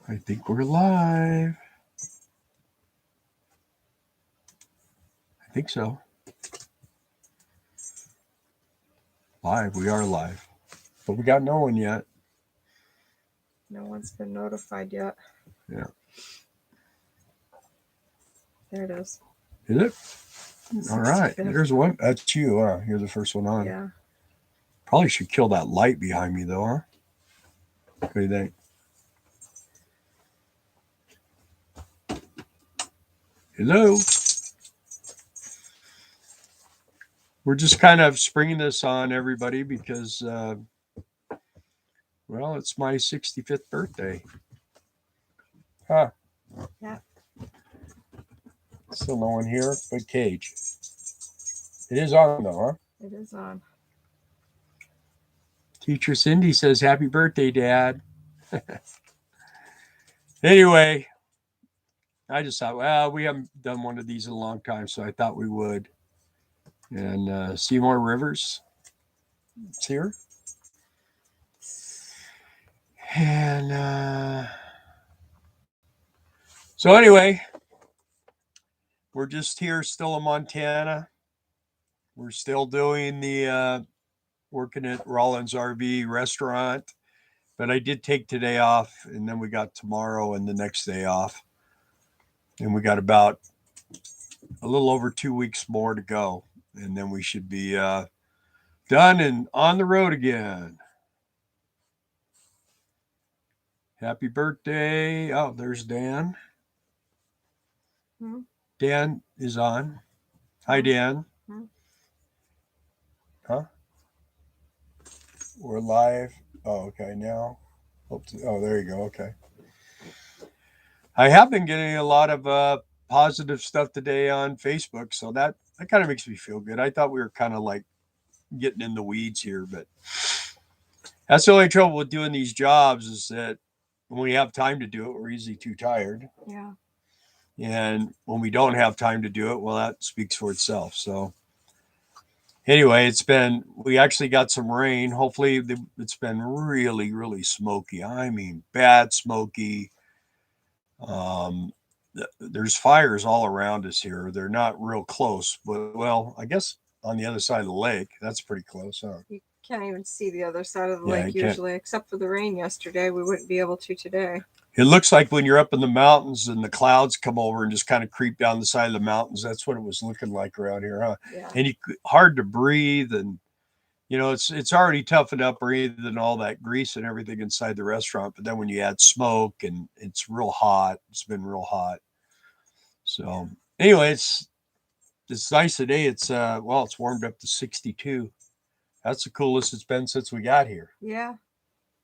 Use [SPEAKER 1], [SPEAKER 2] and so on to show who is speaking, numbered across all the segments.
[SPEAKER 1] I think we're live. I think so. Live. We are live. But we got no one yet.
[SPEAKER 2] No one's been notified yet.
[SPEAKER 1] Yeah.
[SPEAKER 2] There it is.
[SPEAKER 1] Is it? All right.
[SPEAKER 2] 65th.
[SPEAKER 1] There's one. That's you. You're the first one on.
[SPEAKER 2] Yeah.
[SPEAKER 1] Probably should kill that light behind me, though, huh? What do you think? Hello. We're just kind of springing this on everybody because, well, it's my 65th birthday. Huh.
[SPEAKER 2] Yeah.
[SPEAKER 1] Still no one here but Cage. It is on, though, huh?
[SPEAKER 2] It is on.
[SPEAKER 1] Teacher Cindy says, "Happy birthday, Dad." Anyway, I just thought, well, we haven't done one of these in a long time, so I thought we would. And Seymour Rivers, it's here. And so anyway, we're just here still in Montana. We're still doing the working at Rollins RV restaurant. But I did take today off, and then we got tomorrow and the next day off. And we got about a little over 2 weeks more to go. And then we should be done and on the road again. Happy birthday. Oh, there's Dan.
[SPEAKER 2] Hmm?
[SPEAKER 1] Dan is on. Hi, Dan.
[SPEAKER 2] Hmm?
[SPEAKER 1] Huh? We're live. Oh, okay. Now. Oh, there you go. Okay. I have been getting a lot of positive stuff today on Facebook, so that kind of makes me feel good. I thought we were kind of like getting in the weeds here, but that's the only trouble with doing these jobs is that when we have time to do it, we're usually too tired.
[SPEAKER 2] Yeah.
[SPEAKER 1] And when we don't have time to do it, well, that speaks for itself. So anyway, we actually got some rain. Hopefully it's been really, really smoky. I mean, bad smoky. There's fires all around us here. They're not real close, but well, I guess on the other side of the lake, that's pretty close, huh?
[SPEAKER 2] You can't even see the other side of the
[SPEAKER 1] Yeah,
[SPEAKER 2] lake usually, except for the rain yesterday. We wouldn't be able to today.
[SPEAKER 1] It looks like when you're up in the mountains and the clouds come over and just kind of creep down the side of the mountains. That's what it was looking like around here, huh?
[SPEAKER 2] Yeah.
[SPEAKER 1] And hard to breathe, and it's already tough enough breathing all that grease and everything inside the restaurant. But then when you add smoke and it's real hot, it's been real hot. So anyway, it's nice today. It's warmed up to 62. That's the coolest it's been since we got here.
[SPEAKER 2] Yeah.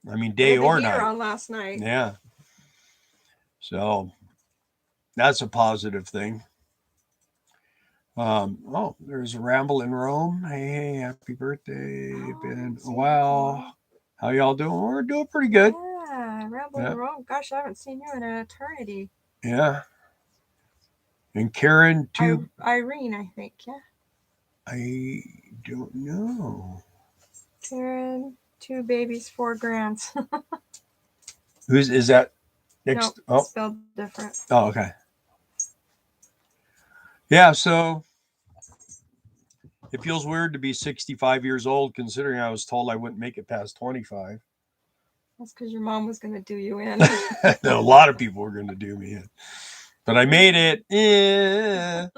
[SPEAKER 1] I mean, day or night.
[SPEAKER 2] On last night.
[SPEAKER 1] Yeah. So that's a positive thing. There's a Ramble in Rome. Hey, happy birthday. Been a while. How y'all doing? We're doing pretty good.
[SPEAKER 2] Yeah, Ramble in Rome. Gosh, I haven't seen you in an eternity.
[SPEAKER 1] Yeah. And Karen, too.
[SPEAKER 2] Irene, I think, yeah.
[SPEAKER 1] I don't know.
[SPEAKER 2] Karen, 2 babies, 4 grands.
[SPEAKER 1] Is that next?
[SPEAKER 2] No, spelled different.
[SPEAKER 1] Oh, okay. Yeah, so it feels weird to be 65 years old, considering I was told I wouldn't make it past 25.
[SPEAKER 2] That's because your mom was going to do you in.
[SPEAKER 1] A lot of people were going to do me in. But I made it. Yeah.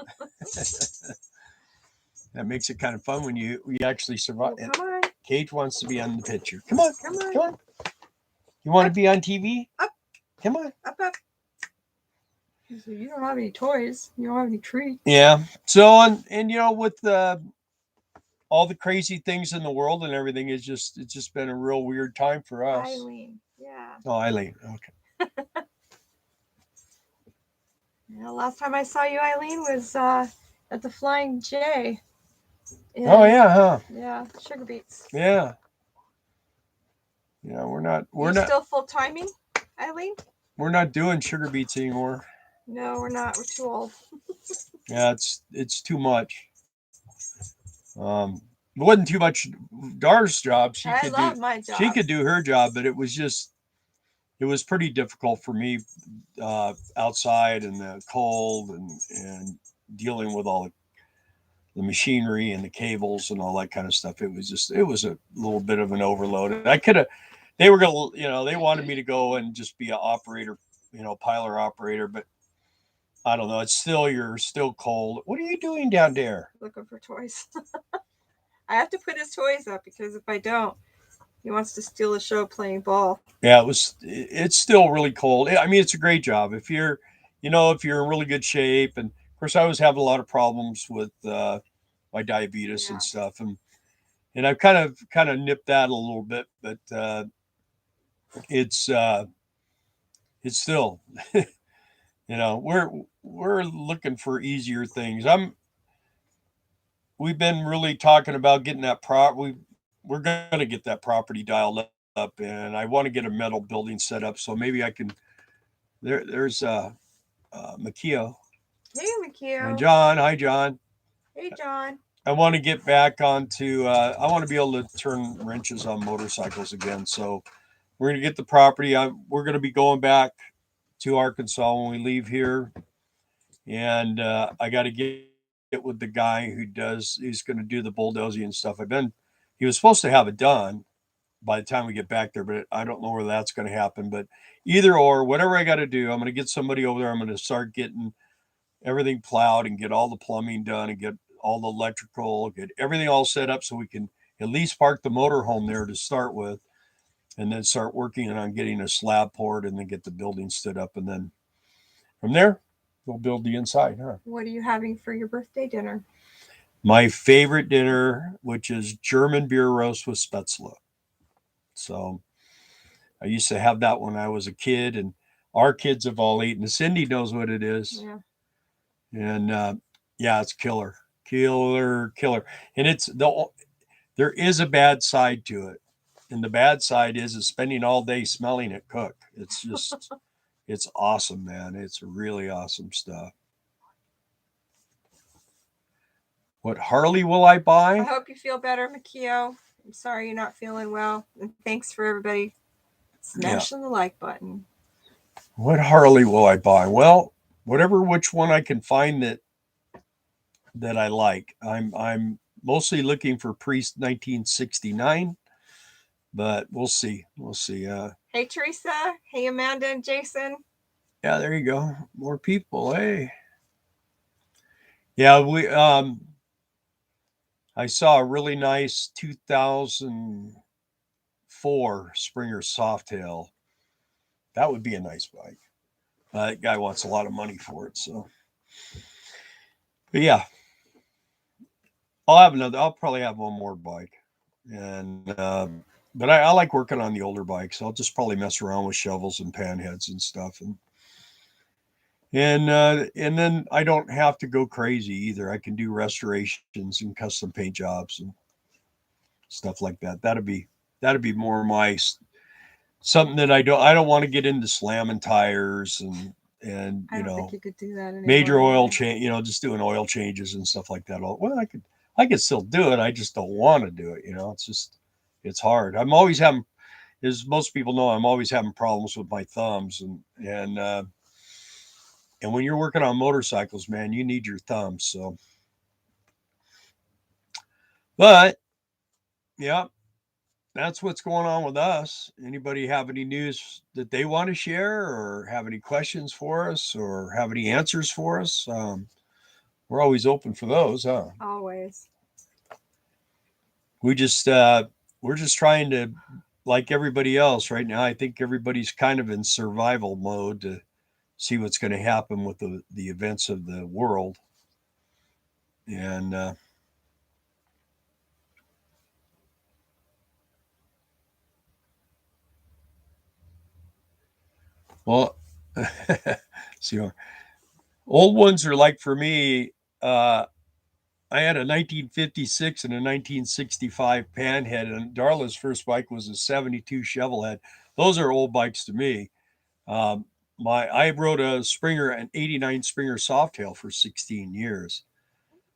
[SPEAKER 1] That makes it kind of fun when you actually survive.
[SPEAKER 2] Oh, come on.
[SPEAKER 1] Kate wants to be on the picture. Come on. You want to be on TV?
[SPEAKER 2] Up.
[SPEAKER 1] Come on.
[SPEAKER 2] Up. You don't have any toys. You don't have any treats.
[SPEAKER 1] Yeah. So, and with all the crazy things in the world and everything, it's just been a real weird time for us.
[SPEAKER 2] Eileen. Yeah.
[SPEAKER 1] Oh, Eileen. Okay.
[SPEAKER 2] Yeah, last time I saw you, Eileen, was at the Flying J.
[SPEAKER 1] Oh yeah, huh?
[SPEAKER 2] Yeah, Sugar Beets.
[SPEAKER 1] Yeah. Yeah, we're not
[SPEAKER 2] still full timing, Eileen?
[SPEAKER 1] We're not doing Sugar Beets anymore.
[SPEAKER 2] No, we're not. We're too old.
[SPEAKER 1] Yeah, it's too much. It wasn't too much Dar's job.
[SPEAKER 2] I love my job.
[SPEAKER 1] She could do her job, but it was just it was pretty difficult for me outside in the cold and dealing with all the machinery and the cables and all that kind of stuff. It was a little bit of an overload. And I could have, they were going to, they wanted me to go and just be an operator, piler operator, but I don't know. You're still cold. What are you doing down there?
[SPEAKER 2] Looking for toys. I have to put his toys up because if I don't, he wants to steal the show playing ball.
[SPEAKER 1] Yeah, it's still really cold. I mean, it's a great job. If you're in really good shape, and of course I was having a lot of problems with my diabetes and stuff. And I've kind of nipped that a little bit, but it's it's still, we're looking for easier things. We've been really talking about getting that we're going to get that property dialed up, and I want to get a metal building set up, so maybe I can. There's Makio.
[SPEAKER 2] Hey, Makio.
[SPEAKER 1] And John. Hi, John.
[SPEAKER 2] Hey, John.
[SPEAKER 1] I want to get back onto. I want to be able to turn wrenches on motorcycles again. So we're going to get the property. We're going to be going back to Arkansas when we leave here, and I got to get with the guy who's going to do the bulldozing and stuff. He was supposed to have it done by the time we get back there, but I don't know where that's going to happen. But either or, whatever I got to do, I'm going to get somebody over there. I'm going to start getting everything plowed and get all the plumbing done and get all the electrical, get everything all set up so we can at least park the motorhome there to start with, and then start working on getting a slab poured and then get the building stood up. And then from there, we'll build the inside. Huh?
[SPEAKER 2] What are you having for your birthday dinner?
[SPEAKER 1] My favorite dinner, which is German beer roast with Spätzle. So I used to have that when I was a kid, and our kids have all eaten. Cindy knows what it is.
[SPEAKER 2] Yeah.
[SPEAKER 1] And yeah, it's killer. And there is a bad side to it. And the bad side is spending all day smelling it cook. It's just, it's awesome, man. It's really awesome stuff. What Harley will I buy?
[SPEAKER 2] I hope you feel better, Makio. I'm sorry you're not feeling well. And thanks for everybody smashing the like button.
[SPEAKER 1] What Harley will I buy? Well, which one I can find that I like. I'm mostly looking for pre-1969, but we'll see.
[SPEAKER 2] Hey, Teresa. Hey, Amanda and Jason.
[SPEAKER 1] Yeah, there you go. More people. Hey. Yeah, I saw a really nice 2004 Springer Softail. That would be a nice bike. That guy wants a lot of money for it, so. But yeah, I'll probably have one more bike, and but I like working on the older bikes. I'll just probably mess around with shovels and panheads and stuff, and then I don't have to go crazy either. I can do restorations and custom paint jobs and stuff like that. That'd be more my something that I don't want to get into slamming tires and
[SPEAKER 2] I don't think you could do that anymore.
[SPEAKER 1] Major oil change, just doing oil changes and stuff like that. Well, I could still do it. I just don't want to do it. It's hard. I'm always having, as most people know, I'm always having problems with my thumbs and when you're working on motorcycles, man, you need your thumbs. So, but yeah, that's what's going on with us. Anybody have any news that they want to share, or have any questions for us, or have any answers for us? We're always open for those, huh?
[SPEAKER 2] Always.
[SPEAKER 1] We're just trying to, like everybody else right now. I think everybody's kind of in survival mode to see what's going to happen with the events of the world, and well, see, old ones are like, for me, I had a 1956 and a 1965 Panhead, and Darla's first bike was a 72 Shovelhead. Those are old bikes to me. I rode an 89 Springer Softail for 16 years.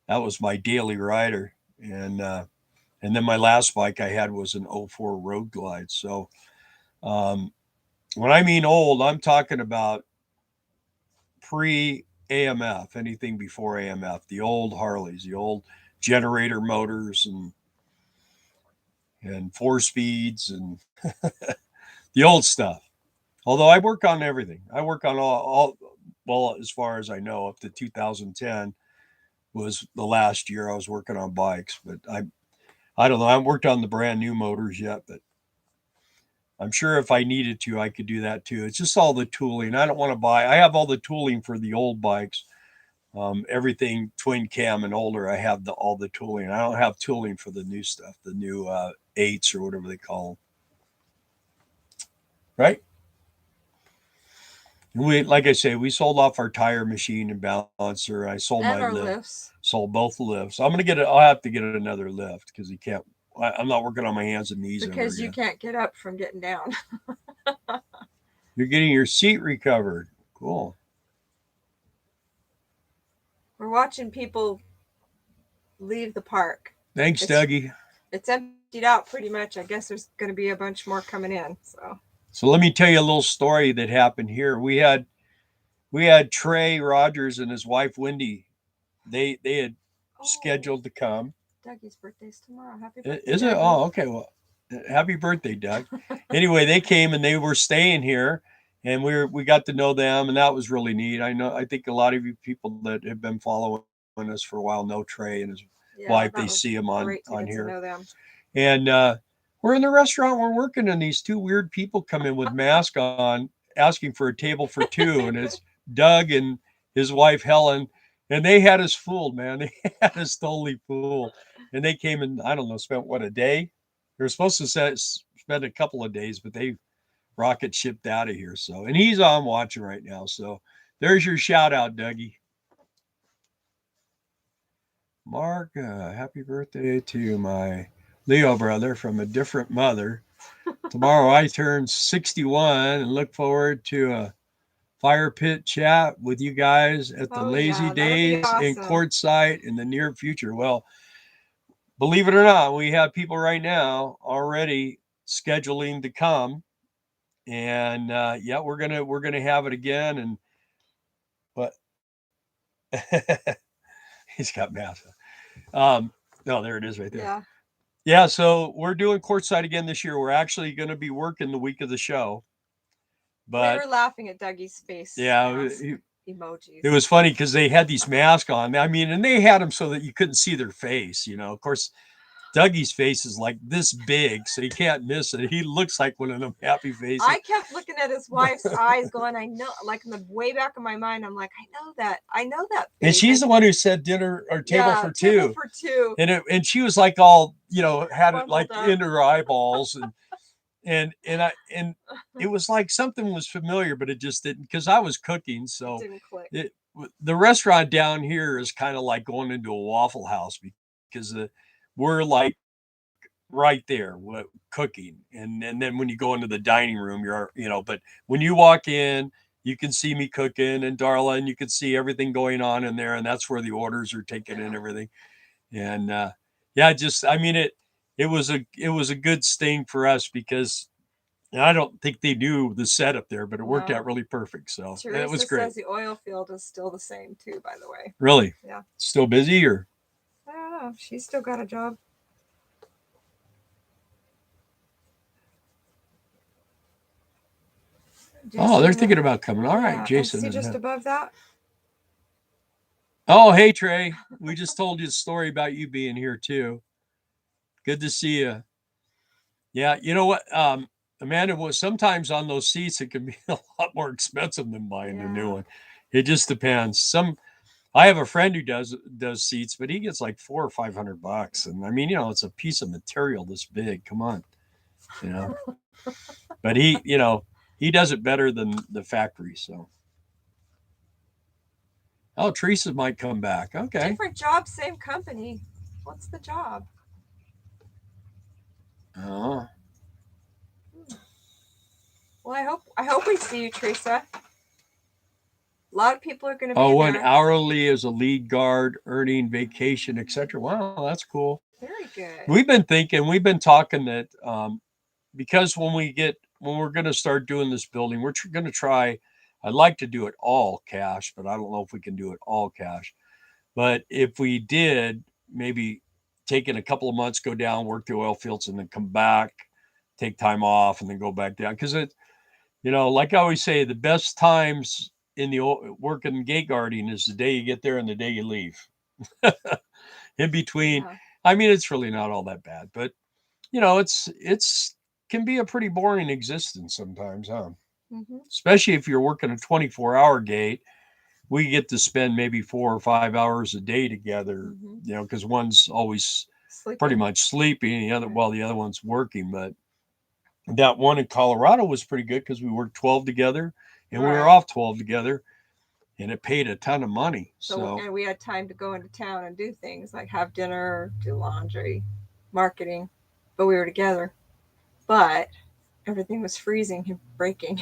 [SPEAKER 1] That was my daily rider, and then my last bike I had was an '04 Road Glide. So When I mean old, I'm talking about pre-AMF, anything before AMF, the old Harleys, the old generator motors and four speeds and the old stuff. Although I work on everything. I work on all well, as far as I know, up to 2010 was the last year I was working on bikes. But I don't know. I haven't worked on the brand new motors yet, but I'm sure if I needed to, I could do that too. It's just all the tooling. I don't want to buy. I have all the tooling for the old bikes. Everything twin cam and older, I have all the tooling. I don't have tooling for the new stuff, the new eights or whatever they call them. Right? And we, like I say, we sold off our tire machine and balancer. I sold my
[SPEAKER 2] and our
[SPEAKER 1] lift,
[SPEAKER 2] lifts.
[SPEAKER 1] sold both lifts. I'm gonna get it. I'll have to get another lift because you can't. I'm not working on my hands and knees
[SPEAKER 2] Because
[SPEAKER 1] ever
[SPEAKER 2] you
[SPEAKER 1] again.
[SPEAKER 2] can't get up from getting down.
[SPEAKER 1] You're getting your seat recovered. Cool.
[SPEAKER 2] We're watching people leave the park.
[SPEAKER 1] Thanks, Dougie.
[SPEAKER 2] It's emptied out pretty much. I guess there's going to be a bunch more coming in.
[SPEAKER 1] So let me tell you a little story that happened here. We had Trey Rogers and his wife Wendy. They had scheduled to come.
[SPEAKER 2] Dougie's birthday's tomorrow. Happy birthday.
[SPEAKER 1] Is it?
[SPEAKER 2] Dougie.
[SPEAKER 1] Oh, okay. Well, happy birthday, Doug. Anyway, they came and they were staying here, and we got to know them, and that was really neat. I think a lot of you people that have been following us for a while know Trey and his wife. They see him on here, and we're in the restaurant. We're working, and these two weird people come in with masks on, asking for a table for two, and it's Doug and his wife Helen. And they had us fooled, man. They had us totally fooled. And they came and, I don't know, spent what, a day? They were supposed to spend a couple of days, but they rocket shipped out of here. So, and he's on watching right now. So there's your shout out, Dougie. Mark, happy birthday to my Leo brother from a different mother. Tomorrow I turn 61 and look forward to a fire pit chat with you guys at the Lazy Days in Quartzsite in the near future. Well, believe it or not, we have people right now already scheduling to come, and yeah, we're gonna have it again. And but he's got massive. No, there it is right there.
[SPEAKER 2] Yeah.
[SPEAKER 1] Yeah, so we're doing Quartzsite again this year. We're actually going to be working the week of the show. But
[SPEAKER 2] we were laughing at Dougie's face.
[SPEAKER 1] Yeah,
[SPEAKER 2] emojis.
[SPEAKER 1] It was funny because they had these masks on. I mean, and they had them so that you couldn't see their face. You know, of course, Dougie's face is like this big, so you can't miss it. He looks like one of them happy faces.
[SPEAKER 2] I kept looking at his wife's eyes, going, "I know." Like in the way back of my mind, I'm like, "I know that." Face.
[SPEAKER 1] And she's the one who said dinner or table for two.
[SPEAKER 2] Table for two.
[SPEAKER 1] And she was like all, you know, had it like in her eyeballs and it was like something was familiar, but it just didn't, because I was cooking. So
[SPEAKER 2] it didn't click.
[SPEAKER 1] The restaurant down here is kind of like going into a Waffle House because we're like right there cooking. And then when you go into the dining room, you're, you know, but when you walk in, you can see me cooking and Darla, and you can see everything going on in there. And that's where the orders are taken and everything. And yeah, just, I mean, it was a good sting for us because I don't think they knew the setup there, but it worked out really perfect. So
[SPEAKER 2] Teresa
[SPEAKER 1] it was great.
[SPEAKER 2] Says the oil field is still the same too, by the way.
[SPEAKER 1] Really?
[SPEAKER 2] Yeah.
[SPEAKER 1] Still busy, or?
[SPEAKER 2] I don't know. She's still got a job.
[SPEAKER 1] Jason, they're thinking about coming. All right, Jason.
[SPEAKER 2] See just above that?
[SPEAKER 1] Oh, hey, Trey. We just told you a story about you being here, too. Good to see you. Yeah, you know what, Amanda, was sometimes on those seats, it can be a lot more expensive than buying a new one. It just depends. I have a friend who does seats, but he gets like $400 or $500. And I mean, you know, it's a piece of material this big. Come on, you know. But he, you know, he does it better than the factory. So, oh, Teresa might come back. Okay.
[SPEAKER 2] Different job, same company. What's the job?
[SPEAKER 1] Oh.
[SPEAKER 2] Well, I hope we see you, Teresa. A lot of people are going to be
[SPEAKER 1] when hourly as a lead guard, earning vacation, etc. Wow, that's cool.
[SPEAKER 2] Very good.
[SPEAKER 1] We've been talking that because when we get we're going to start doing this building, we're going to try. I'd like to do it all cash, but I don't know if we can do it all cash. But if we did, maybe take in a couple of months, go down, work the oil fields, and then come back, take time off, and then go back down. Because it, like I always say, the best times in the work in gate guarding is the day you get there and the day you leave. In between,
[SPEAKER 2] Yeah.
[SPEAKER 1] I mean, it's really not all that bad, but it's can be a pretty boring existence sometimes, huh?
[SPEAKER 2] Mm-hmm.
[SPEAKER 1] Especially if you're working a 24-hour gate. We get to spend maybe 4 or 5 hours a day together,
[SPEAKER 2] Mm-hmm.
[SPEAKER 1] because one's always pretty
[SPEAKER 2] Sleeping.
[SPEAKER 1] much sleeping, the other
[SPEAKER 2] Right.
[SPEAKER 1] while the other one's working. But that one in Colorado was pretty good because we worked 12 together and we were
[SPEAKER 2] Right.
[SPEAKER 1] off 12 together, and it paid a ton of money.
[SPEAKER 2] So,
[SPEAKER 1] So
[SPEAKER 2] and we had time to go into town and do things like have dinner, do laundry, marketing, but we were together. But everything was freezing and breaking,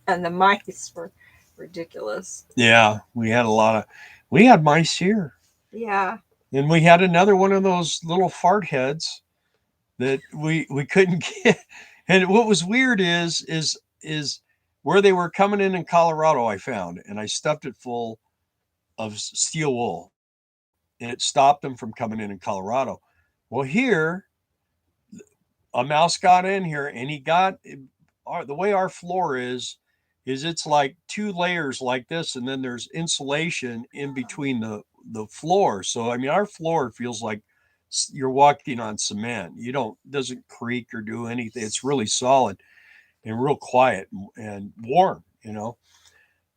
[SPEAKER 2] and the mice were ridiculous.
[SPEAKER 1] yeah, we had mice here.
[SPEAKER 2] Yeah.
[SPEAKER 1] And we had another one of those little fart heads that we couldn't get. And what was weird is where they were coming in Colorado. I found, and I stuffed it full of steel wool, and it stopped them from coming in Colorado. Well, here a mouse got in here, and he got the way our floor is it's like two layers like this, and then there's insulation in between the floor. So I mean, our floor feels like you're walking on cement. You don't doesn't creak or do anything. It's really solid and real quiet and warm,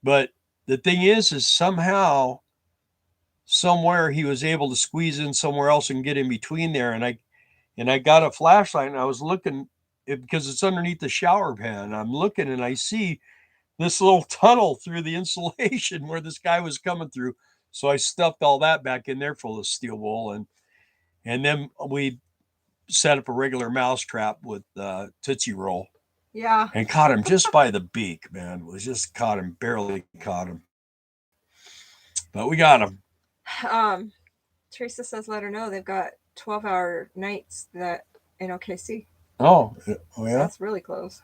[SPEAKER 1] But the thing is somehow somewhere he was able to squeeze in somewhere else and get in between there. And I got a flashlight and I was looking because it's underneath the shower pan. I'm looking and I see this little tunnel through the insulation where this guy was coming through. So I stuffed all that back in there full of steel wool, and then we set up a regular mouse trap with Tootsie Roll
[SPEAKER 2] Yeah.
[SPEAKER 1] and caught him just by the beak, man. It was just caught him, barely caught him. But we got him.
[SPEAKER 2] Um, Teresa says let her know they've got 12-hour nights that in OKC.
[SPEAKER 1] Oh,
[SPEAKER 2] So
[SPEAKER 1] yeah.
[SPEAKER 2] that's really close.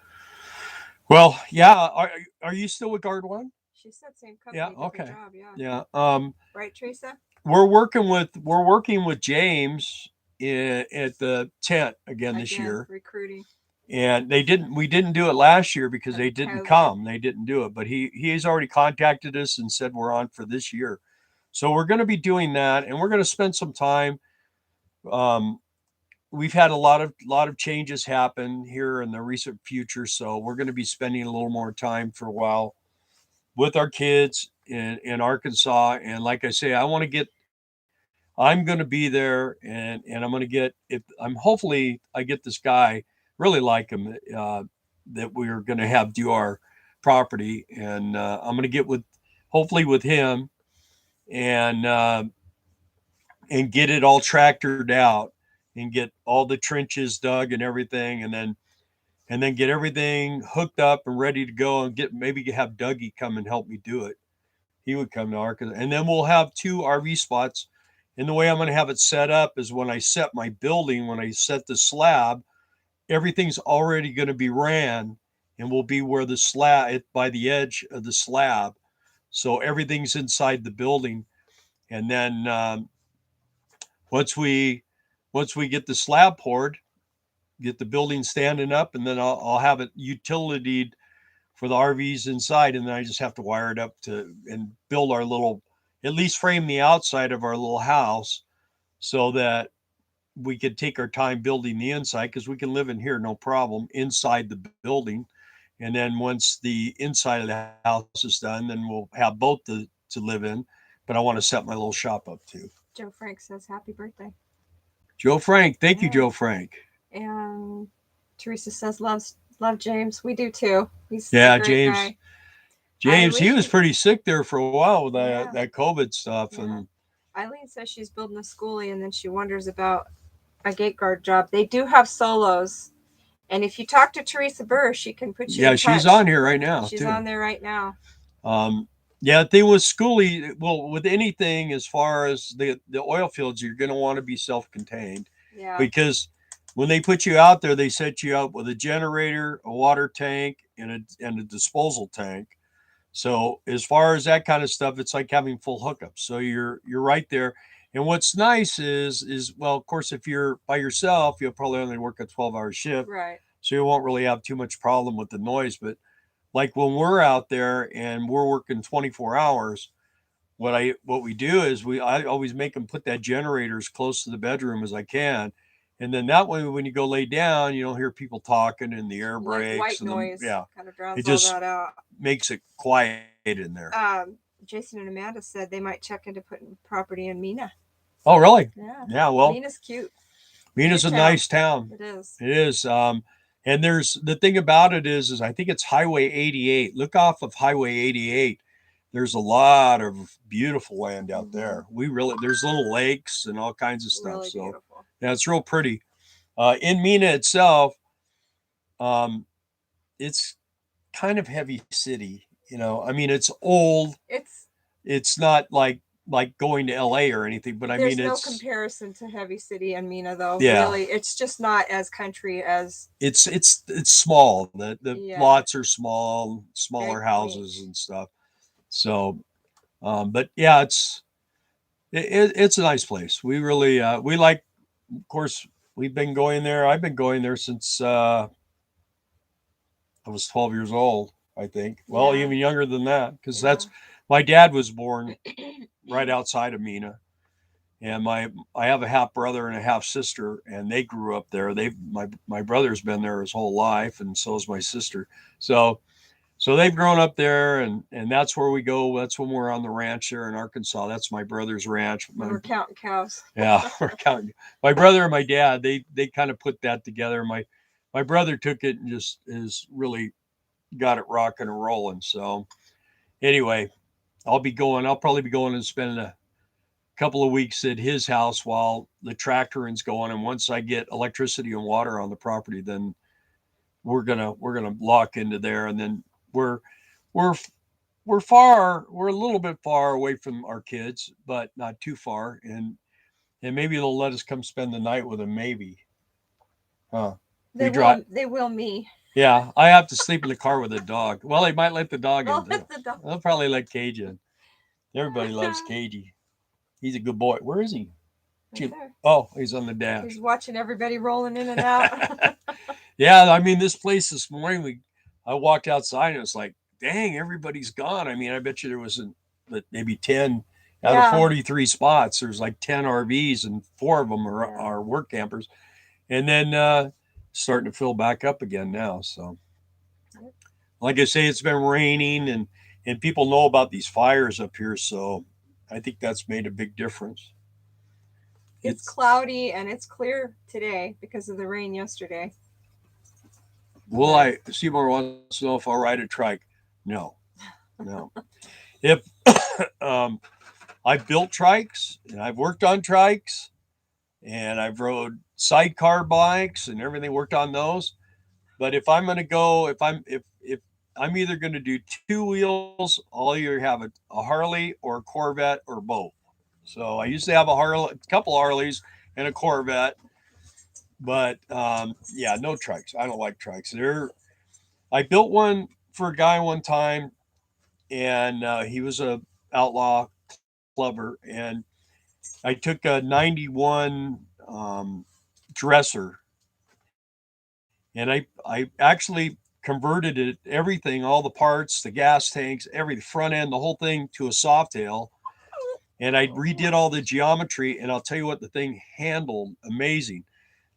[SPEAKER 1] Well, yeah. Are you still with Guard One?
[SPEAKER 2] She said same
[SPEAKER 1] Yeah.
[SPEAKER 2] company, different
[SPEAKER 1] Okay.
[SPEAKER 2] job. Yeah.
[SPEAKER 1] Yeah.
[SPEAKER 2] Right, Teresa?
[SPEAKER 1] We're working with James at the tent again this
[SPEAKER 2] Again,
[SPEAKER 1] year,
[SPEAKER 2] recruiting.
[SPEAKER 1] and we didn't do it last year because
[SPEAKER 2] Because
[SPEAKER 1] they
[SPEAKER 2] of
[SPEAKER 1] didn't
[SPEAKER 2] COVID.
[SPEAKER 1] come. They didn't do it, but he's already contacted us and said we're on for this year. So we're going to be doing that, and we're going to spend some time. Um, we've had a lot of changes happen here in the recent future, so we're going to be spending a little more time for a while with our kids in Arkansas. And like I say, I'm going to be there, and I'm going to get if I'm hopefully I get this guy, really like him, that we're going to have do our property, and I'm going to get with hopefully with him, and get it all tractored out and get all the trenches dug and everything, and then get everything hooked up and ready to go, and get maybe have Dougie come and help me do it. He would come to Arkansas, and then we'll have two RV spots. And the way I'm going to have it set up is when I set my building, when I set the slab, everything's already going to be ran, and will be where the slab by the edge of the slab, so everything's inside the building. And then once we once we get the slab poured, get the building standing up, and then I'll have it utilitied for the RVs inside, and then I just have to wire it up to and build our little, at least frame the outside of our little house, so that we could take our time building the inside, because we can live in here no problem inside the building. And then once the inside of the house is done, then we'll have both to live in. But I want to set my little shop up too.
[SPEAKER 2] Joe Frank says happy birthday.
[SPEAKER 1] Joe Frank, thank you,
[SPEAKER 2] Yeah.
[SPEAKER 1] Joe Frank.
[SPEAKER 2] And Teresa says love James. We do too. He's
[SPEAKER 1] Yeah,
[SPEAKER 2] a great
[SPEAKER 1] James.
[SPEAKER 2] guy.
[SPEAKER 1] James, he was
[SPEAKER 2] Eileen,
[SPEAKER 1] pretty sick there for a while with
[SPEAKER 2] yeah,
[SPEAKER 1] that COVID stuff,
[SPEAKER 2] yeah.
[SPEAKER 1] and
[SPEAKER 2] Eileen says she's building a schoolie and then she wonders about a gate guard job. They do have solos. And if you talk to Teresa Burr, she can put you
[SPEAKER 1] yeah,
[SPEAKER 2] in touch.
[SPEAKER 1] she's on here right now
[SPEAKER 2] She's
[SPEAKER 1] too.
[SPEAKER 2] on there right now.
[SPEAKER 1] Um, yeah, the thing with schoolie, well, with anything as far as the oil fields, you're going to want to be self-contained,
[SPEAKER 2] Yeah.
[SPEAKER 1] because when they put you out there, they set you up with a generator, a water tank, and a disposal tank. So as far as that kind of stuff, it's like having full hookups. So you're right there. And what's nice is well, of course, if you're by yourself, you'll probably only work a 12-hour shift,
[SPEAKER 2] Right.
[SPEAKER 1] so you won't really have too much problem with the noise. But like when we're out there and we're working 24 hours, what we do is I always make them put that generator as close to the bedroom as I can, and then that way when you go lay down, you don't hear people talking and the air
[SPEAKER 2] Like
[SPEAKER 1] brakes
[SPEAKER 2] white
[SPEAKER 1] and the
[SPEAKER 2] noise
[SPEAKER 1] yeah,
[SPEAKER 2] kind of
[SPEAKER 1] it
[SPEAKER 2] drowns all
[SPEAKER 1] just
[SPEAKER 2] that out.
[SPEAKER 1] makes it quiet in there.
[SPEAKER 2] Jason and Amanda said they might check into putting property in Mina.
[SPEAKER 1] Oh, really?
[SPEAKER 2] Yeah.
[SPEAKER 1] Yeah. Well,
[SPEAKER 2] Mina's cute.
[SPEAKER 1] Mina's a
[SPEAKER 2] Town.
[SPEAKER 1] nice town.
[SPEAKER 2] It is.
[SPEAKER 1] It is. And there's the thing about it is I think it's Highway 88. Look off of Highway 88. There's a lot of beautiful land out there. There's little lakes and all kinds of stuff.
[SPEAKER 2] Really
[SPEAKER 1] so
[SPEAKER 2] beautiful.
[SPEAKER 1] yeah, it's real pretty. In Mina itself, um, it's kind of heavy city. I mean, it's old. It's not like going to LA or anything, but I mean,
[SPEAKER 2] there's no comparison to heavy city and Mina, though.
[SPEAKER 1] Yeah.
[SPEAKER 2] Really, it's just not as country as
[SPEAKER 1] it's small. The
[SPEAKER 2] Yeah.
[SPEAKER 1] lots are small, smaller
[SPEAKER 2] Very
[SPEAKER 1] houses
[SPEAKER 2] quaint.
[SPEAKER 1] and stuff. So, but yeah, it's a nice place. We really we like. Of course, we've been going there. I've been going there since I was 12 years old. I think. Well,
[SPEAKER 2] Yeah.
[SPEAKER 1] even younger than that, because
[SPEAKER 2] Yeah.
[SPEAKER 1] that's my dad was born right outside of Mina, and I have a half brother and a half sister, and they grew up there. My brother's been there his whole life, and so is my sister. So they've grown up there, and that's where we go. That's when we're on the ranch there in Arkansas. That's my brother's ranch.
[SPEAKER 2] We're counting cows.
[SPEAKER 1] Yeah, we're counting. My brother and my dad, they kind of put that together. My brother took it and just is really got it rocking and rolling. So anyway, I'll probably be going and spending a couple of weeks at his house while the tractoring's going. And once I get electricity and water on the property, then we're gonna lock into there. And then we're we're we're a little bit far away from our kids, but not too far. And maybe they'll let us come spend the night with them. Maybe, huh?
[SPEAKER 2] They will me.
[SPEAKER 1] Yeah, I have to sleep in the car with a dog. Well, they might let the dog
[SPEAKER 2] They'll
[SPEAKER 1] in.
[SPEAKER 2] let the dog.
[SPEAKER 1] They'll probably let Cage in. Everybody loves Cagey. He's a good boy. Where is he?
[SPEAKER 2] Right there.
[SPEAKER 1] Oh, he's on the dash.
[SPEAKER 2] He's watching everybody rolling in and out.
[SPEAKER 1] Yeah, I mean, this place this morning, I walked outside and it was like, dang, everybody's gone. I mean, I bet you there wasn't maybe 10 out of 43 spots. There's like 10 RVs and 4 of them are work campers. And then starting to fill back up again now. So, like I say, it's been raining and people know about these fires up here. So I think that's made a big difference.
[SPEAKER 2] It's cloudy and it's clear today because of the rain yesterday.
[SPEAKER 1] Will Seymour wants to know if I'll ride a trike. No. If I've built trikes and I've worked on trikes and I've rode sidecar bikes and everything, worked on those. But if I'm going to go, if I'm either going to do 2 wheels, I'll either have a Harley or a Corvette or both. So I used to have a couple Harleys and a Corvette, but yeah, no trikes. I don't like trikes. I built one for a guy one time, and he was a outlaw clubber, and I took a 91 dresser, and I actually converted it, everything, all the parts, the gas tanks, every front end, the whole thing to a Softail. And I redid all the geometry, and I'll tell you what, the thing handled amazing.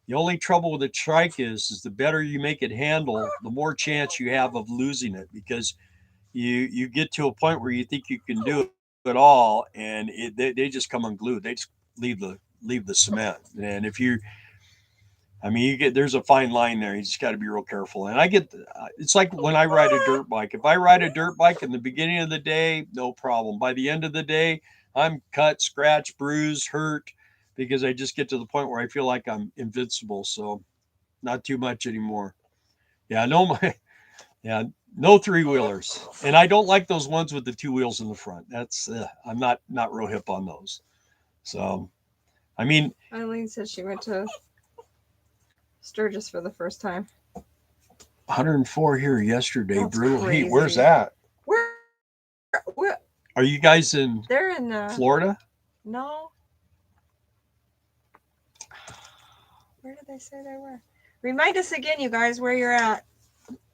[SPEAKER 1] The only trouble with a trike is the better you make it handle, the more chance you have of losing it, because you get to a point where you think you can do it all, and they just come unglued. They just leave the cement. And if there's a fine line there. You just got to be real careful. And it's like when I ride a dirt bike. If I ride a dirt bike in the beginning of the day, no problem. By the end of the day, I'm cut, scratched, bruised, hurt, because I just get to the point where I feel like I'm invincible. So not too much anymore. Yeah, no 3-wheelers. And I don't like those ones with the 2 wheels in the front. That's I'm not real hip on those. So, I mean,
[SPEAKER 2] Eileen says she went to Sturgis for the first time.
[SPEAKER 1] 104 here yesterday.
[SPEAKER 2] That's
[SPEAKER 1] Brutal heat.
[SPEAKER 2] crazy.
[SPEAKER 1] Where's that?
[SPEAKER 2] Where?
[SPEAKER 1] Are you guys in
[SPEAKER 2] They're in
[SPEAKER 1] Florida?
[SPEAKER 2] No. Where did they say they were? Remind us again, you guys, where you're at.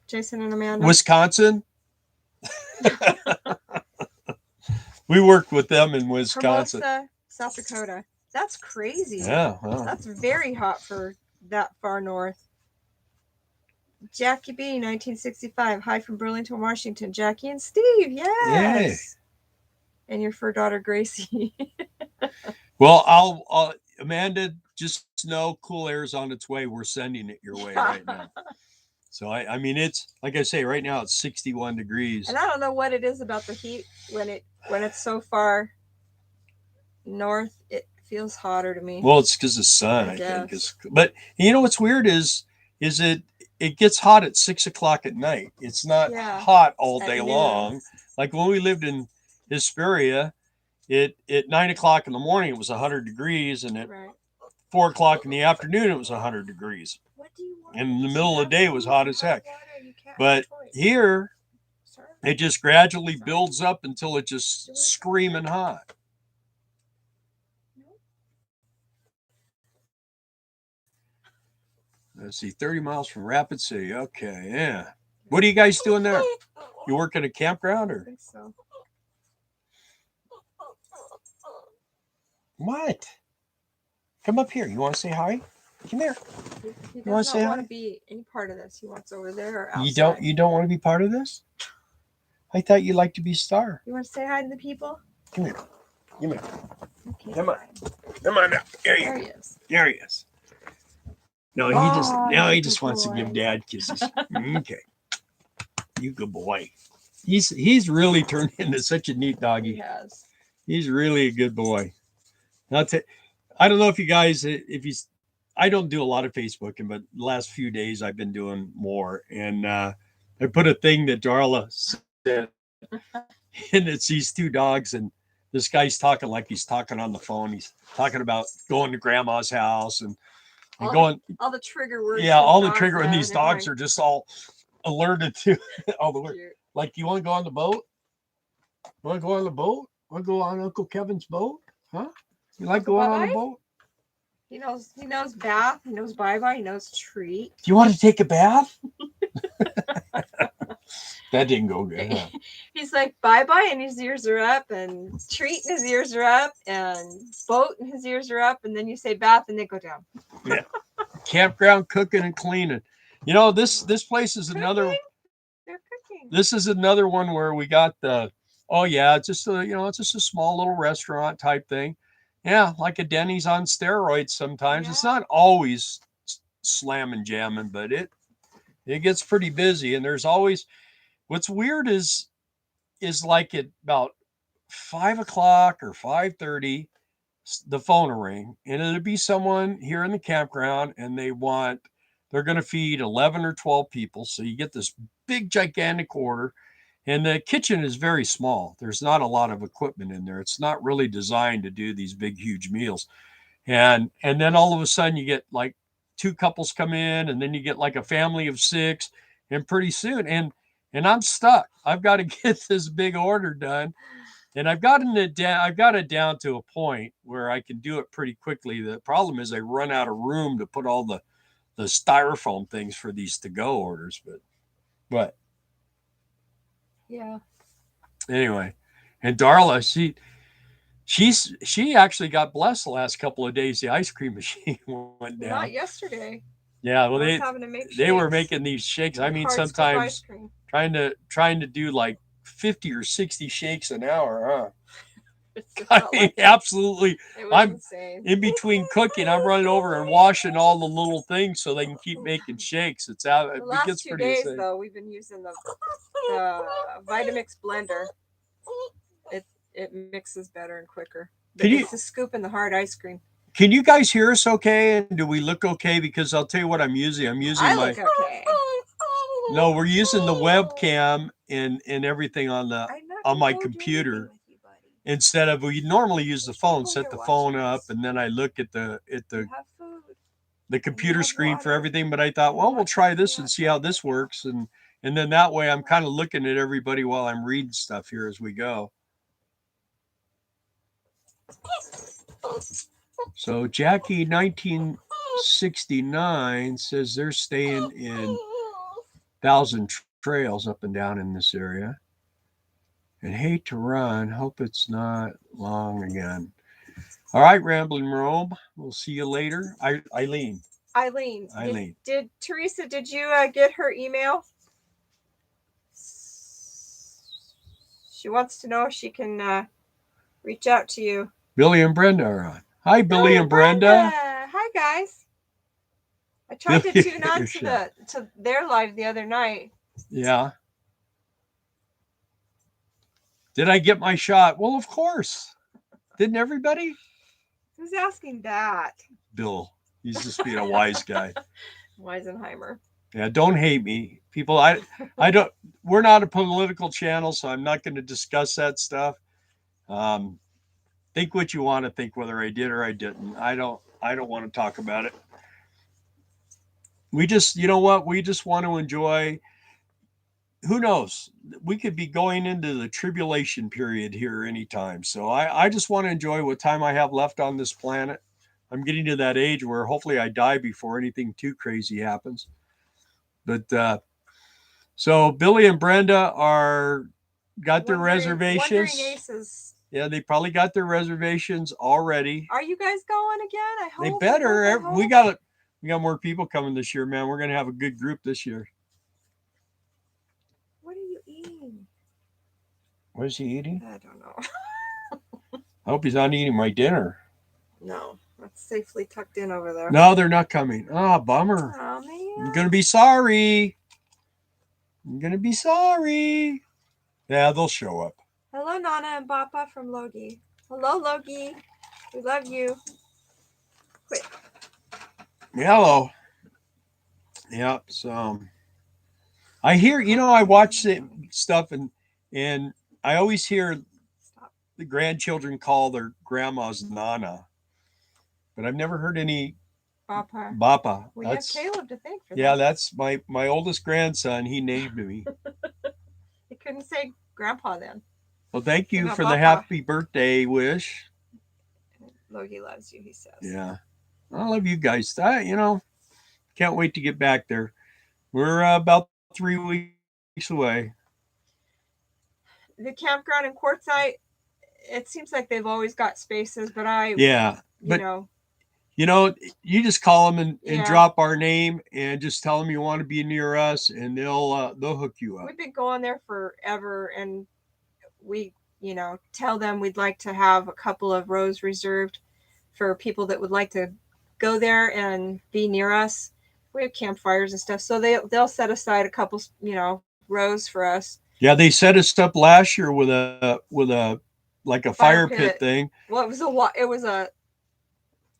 [SPEAKER 2] Jason and Amanda.
[SPEAKER 1] Wisconsin? We worked with them in Wisconsin.
[SPEAKER 2] Hermosa, South Dakota. That's crazy.
[SPEAKER 1] Yeah. Well.
[SPEAKER 2] That's very hot for that far north. Jackie B, 1965. Hi from Burlington, Washington. Jackie and Steve. Yes. Yay. And your fur daughter, Gracie.
[SPEAKER 1] Well, I'll Amanda, just know cool air is on its way. We're sending it your way right now. So I mean, it's like I say, right now it's 61 degrees.
[SPEAKER 2] And I don't know what it is about the heat when it's so far north, it feels hotter to me.
[SPEAKER 1] Well, it's because the sun, I think. But you know what's weird is it gets hot at 6 o'clock at night. It's not hot all day long. Like when we lived in Hesperia, at 9 o'clock in the morning it was 100 degrees, and at 4 o'clock in the afternoon it was 100 degrees. And in the middle of the day it was hot as heck. But here it just gradually builds up until it's just screaming hot. Let's see, 30 miles from Rapid City. Okay, yeah. What are you guys doing there? You work at a campground, or?
[SPEAKER 2] I think so.
[SPEAKER 1] What? Come up here. You want to say hi? Come here.
[SPEAKER 2] He does not want to be any part of this. He wants over there or outside.
[SPEAKER 1] You don't want to be part of this? I thought you liked to be a star.
[SPEAKER 2] You want to say hi to the people?
[SPEAKER 1] Come here. Come here.
[SPEAKER 2] Okay,
[SPEAKER 1] Come on. Come on now. There he is. There he is. No, he just wants to give Dad kisses. Okay. You good boy. He's really turned into such a neat doggy.
[SPEAKER 2] He has.
[SPEAKER 1] He's really a good boy. I don't know if you guys, I don't do a lot of Facebooking, but the last few days I've been doing more. And I put a thing that Darla said, and it's these two dogs, and this guy's talking like he's talking on the phone. He's talking about going to grandma's house and going
[SPEAKER 2] all the trigger words.
[SPEAKER 1] Yeah, all the trigger, and these dogs are just all alerted to all the words. Like, you want to go on the boat? Want to go on the boat? Want to go on Uncle Kevin's boat? Huh? You like going on the boat?
[SPEAKER 2] He knows bath. He knows bye-bye. He knows treat.
[SPEAKER 1] Do you want to take a bath? That didn't go good. Huh?
[SPEAKER 2] He's like bye-bye, and his ears are up, and treat, and his ears are up, and boat, and his ears are up, and then you say bath, and they go down.
[SPEAKER 1] Yeah. Campground, cooking and cleaning. You know, this place is another.
[SPEAKER 2] They're cooking.
[SPEAKER 1] This is another one where we got the. Oh yeah, it's just it's just a small little restaurant type thing. Yeah, like a Denny's on steroids sometimes. Yeah. It's not always slamming jamming, but it gets pretty busy, and there's always. What's weird is like at about 5 o'clock or 5:30, the phone will ring, and it'll be someone here in the campground, and they're going to feed 11 or 12 people. So you get this big, gigantic order, and the kitchen is very small. There's not a lot of equipment in there. It's not really designed to do these big, huge meals. And then all of a sudden you get like 2 couples come in, and then you get like a family of 6, and pretty soon, and I'm stuck. I've got to get this big order done. And I've got it down to a point where I can do it pretty quickly. The problem is I run out of room to put all the styrofoam things for these to-go orders. But
[SPEAKER 2] yeah.
[SPEAKER 1] Anyway, and Darla, she actually got blessed the last couple of days. The ice cream machine went down.
[SPEAKER 2] Not yesterday.
[SPEAKER 1] Yeah, well, they were making these shakes. I mean, sometimes trying to do like 50 or 60 shakes an hour, huh? I mean, absolutely. I'm insane. In between cooking, I'm running over and washing all the little things so they can keep making shakes. It's out.
[SPEAKER 2] The last 2 days, though, we've been using the Vitamix blender. It mixes better and quicker. It's a scoop in the hard ice cream.
[SPEAKER 1] Can you guys hear us okay? And do we look okay? Because I'll tell you what I'm using.
[SPEAKER 2] Look okay.
[SPEAKER 1] No, we're using the webcam and everything on my computer instead of we normally use the phone. Set the phone up, and then I look at the.
[SPEAKER 2] You have food.
[SPEAKER 1] the computer
[SPEAKER 2] love
[SPEAKER 1] screen for
[SPEAKER 2] water.
[SPEAKER 1] everything, but I thought, well, we'll try this and see how this works. And then that way I'm kind of looking at everybody while I'm reading stuff here as we go. So Jackie 1969 says they're staying in Thousand Trails up and down in this area. And hate to run. Hope it's not long again. All right, Rambling Rome. We'll see you later. Eileen.
[SPEAKER 2] Did Teresa, did you get her email? She wants to know if she can reach out to you.
[SPEAKER 1] Billy and Brenda are on. Hi, Billy and Brenda.
[SPEAKER 2] Hi, guys. I tried to tune on to their live the other night.
[SPEAKER 1] Yeah. Did I get my shot? Well, of course. Didn't everybody?
[SPEAKER 2] Who's asking that?
[SPEAKER 1] Bill. He's just being a wise guy.
[SPEAKER 2] Weisenheimer.
[SPEAKER 1] Yeah, don't hate me. People, I don't, we're not a political channel, so I'm not going to discuss that stuff. Think what you want to think, whether I did or I didn't. I don't want to talk about it. We just, you know what? We just want to enjoy. Who knows? We could be going into the tribulation period here anytime. So I just want to enjoy what time I have left on this planet. I'm getting to that age where hopefully I die before anything too crazy happens. But so Billy and Brenda got their reservations.
[SPEAKER 2] Wondering Aces.
[SPEAKER 1] Yeah, they probably got their reservations already.
[SPEAKER 2] Are you guys going again? I hope.
[SPEAKER 1] They better. We got more people coming this year, man. We're gonna have a good group this year.
[SPEAKER 2] What are you eating?
[SPEAKER 1] What is he eating?
[SPEAKER 2] I don't know.
[SPEAKER 1] I hope he's not eating my dinner.
[SPEAKER 2] No, that's safely tucked in over there.
[SPEAKER 1] No, they're not coming. Oh, bummer.
[SPEAKER 2] Oh, man.
[SPEAKER 1] I'm gonna be sorry. Yeah, they'll show up.
[SPEAKER 2] Hello, Nana and Papa from Logie. Hello, Logie. We love you. Quick.
[SPEAKER 1] Hello. Yep. So I hear, I watch stuff and I always hear the grandchildren call their grandmas Nana, but I've never heard any Bapa.
[SPEAKER 2] We have Caleb to thank for that.
[SPEAKER 1] Yeah, that's my oldest grandson. He named me.
[SPEAKER 2] He couldn't say Grandpa then.
[SPEAKER 1] Well, thank you for the happy birthday wish.
[SPEAKER 2] Logie loves you, he says.
[SPEAKER 1] Yeah. I love you guys. Can't wait to get back there. We're about 3 weeks away.
[SPEAKER 2] The campground in Quartzsite, it seems like they've always got spaces, but
[SPEAKER 1] you just call them and drop our name and just tell them you want to be near us, and they'll hook you up.
[SPEAKER 2] We've been going there forever, and we tell them we'd like to have a couple of rows reserved for people that would like to go there and be near us. We have campfires and stuff, so they'll set aside a couple rows for us.
[SPEAKER 1] Yeah, they set us up last year with a like a fire pit thing.
[SPEAKER 2] Well, it was a